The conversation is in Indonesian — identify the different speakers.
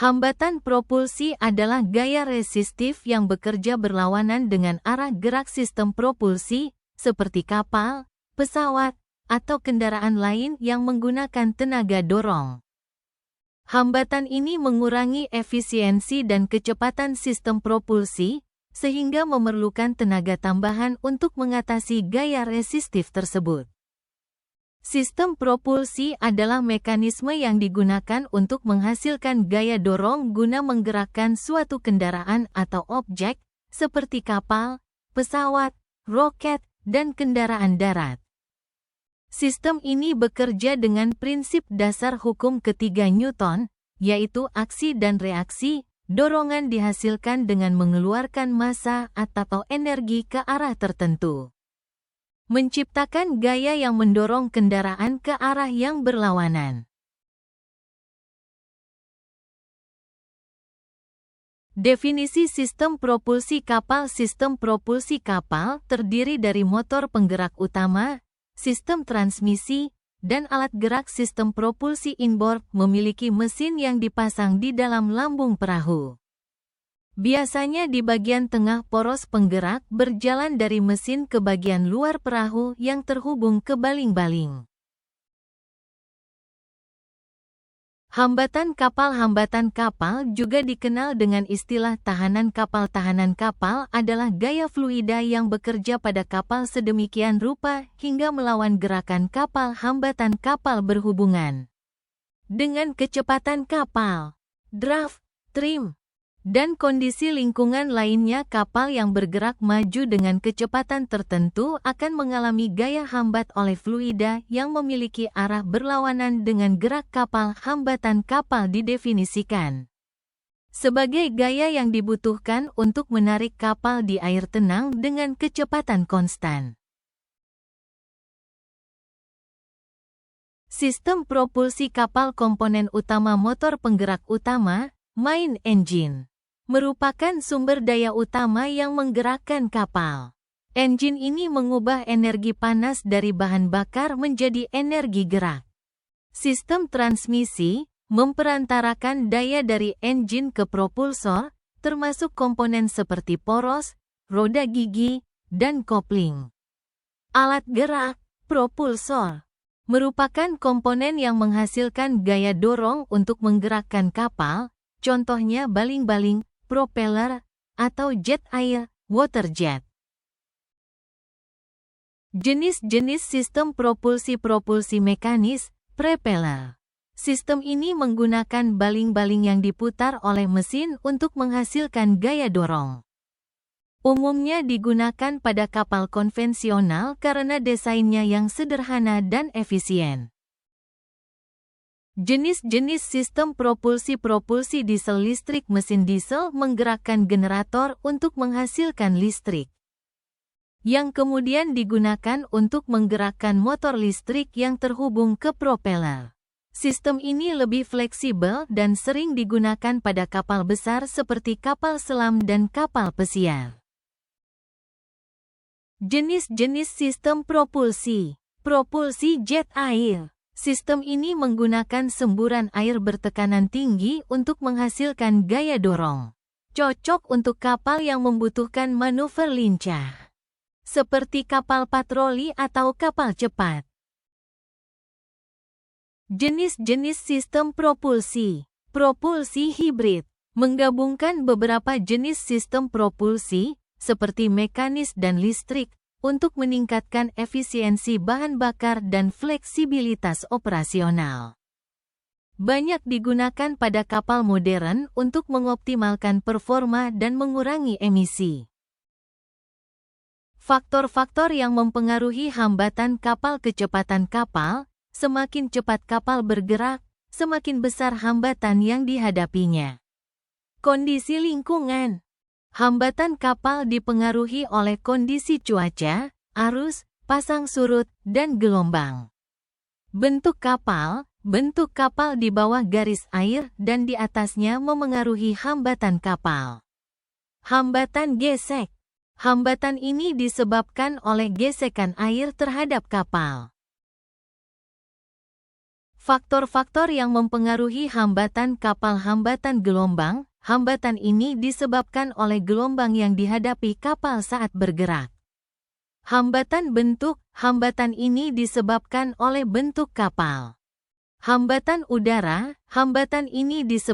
Speaker 1: Hambatan propulsi adalah gaya resistif yang bekerja berlawanan dengan arah gerak sistem propulsi, seperti kapal, pesawat, atau kendaraan lain yang menggunakan tenaga dorong. Hambatan ini mengurangi efisiensi dan kecepatan sistem propulsi, sehingga memerlukan tenaga tambahan untuk mengatasi gaya resistif tersebut. Sistem propulsi adalah mekanisme yang digunakan untuk menghasilkan gaya dorong guna menggerakkan suatu kendaraan atau objek, seperti kapal, pesawat, roket, dan kendaraan darat. Sistem ini bekerja dengan prinsip dasar hukum ketiga Newton, yaitu aksi dan reaksi. Dorongan dihasilkan dengan mengeluarkan massa atau energi ke arah tertentu, menciptakan gaya yang mendorong kendaraan ke arah yang berlawanan. Definisi sistem propulsi kapal. Sistem propulsi kapal terdiri dari motor penggerak utama, sistem transmisi, dan alat gerak. Sistem propulsi inboard memiliki mesin yang dipasang di dalam lambung perahu. Biasanya di bagian tengah poros penggerak berjalan dari mesin ke bagian luar perahu yang terhubung ke baling-baling. Hambatan kapal. Hambatan kapal juga dikenal dengan istilah tahanan kapal. Tahanan kapal adalah gaya fluida yang bekerja pada kapal sedemikian rupa hingga melawan gerakan kapal. Hambatan kapal berhubungan dengan kecepatan kapal, draft, trim, dan kondisi lingkungan lainnya. Kapal yang bergerak maju dengan kecepatan tertentu akan mengalami gaya hambat oleh fluida yang memiliki arah berlawanan dengan gerak kapal. Hambatan kapal didefinisikan sebagai gaya yang dibutuhkan untuk menarik kapal di air tenang dengan kecepatan konstan. Sistem propulsi kapal. Komponen utama motor penggerak utama, main engine, merupakan sumber daya utama yang menggerakkan kapal. Engine ini mengubah energi panas dari bahan bakar menjadi energi gerak. Sistem transmisi memperantarakan daya dari engine ke propulsor, termasuk komponen seperti poros, roda gigi, dan kopling. Alat gerak, propulsor, merupakan komponen yang menghasilkan gaya dorong untuk menggerakkan kapal, contohnya baling-baling, propeller, atau jet air, water jet. Jenis-jenis sistem propulsi. Propulsi mekanis, propeller. Sistem ini menggunakan baling-baling yang diputar oleh mesin untuk menghasilkan gaya dorong. Umumnya digunakan pada kapal konvensional karena desainnya yang sederhana dan efisien. Jenis-jenis sistem propulsi. Propulsi diesel listrik. Mesin diesel menggerakkan generator untuk menghasilkan listrik, yang kemudian digunakan untuk menggerakkan motor listrik yang terhubung ke propeller. Sistem ini lebih fleksibel dan sering digunakan pada kapal besar seperti kapal selam dan kapal pesiar. Jenis-jenis sistem propulsi. Propulsi jet air. Sistem ini menggunakan semburan air bertekanan tinggi untuk menghasilkan gaya dorong. Cocok untuk kapal yang membutuhkan manuver lincah, seperti kapal patroli atau kapal cepat. Jenis-jenis sistem propulsi. Propulsi hibrid menggabungkan beberapa jenis sistem propulsi, seperti mekanis dan listrik, untuk meningkatkan efisiensi bahan bakar dan fleksibilitas operasional. Banyak digunakan pada kapal modern untuk mengoptimalkan performa dan mengurangi emisi. Faktor-faktor yang mempengaruhi hambatan kapal. Kecepatan kapal. Semakin cepat kapal bergerak, semakin besar hambatan yang dihadapinya. Kondisi lingkungan. Hambatan kapal dipengaruhi oleh kondisi cuaca, arus, pasang surut, dan gelombang. Bentuk kapal di bawah garis air dan di atasnya memengaruhi hambatan kapal. Hambatan gesek. Hambatan ini disebabkan oleh gesekan air terhadap kapal. Faktor-faktor yang mempengaruhi hambatan kapal. Hambatan gelombang. Hambatan ini disebabkan oleh gelombang yang dihadapi kapal saat bergerak. Hambatan bentuk. Hambatan ini disebabkan oleh bentuk kapal. Hambatan udara. Hambatan ini disebabkan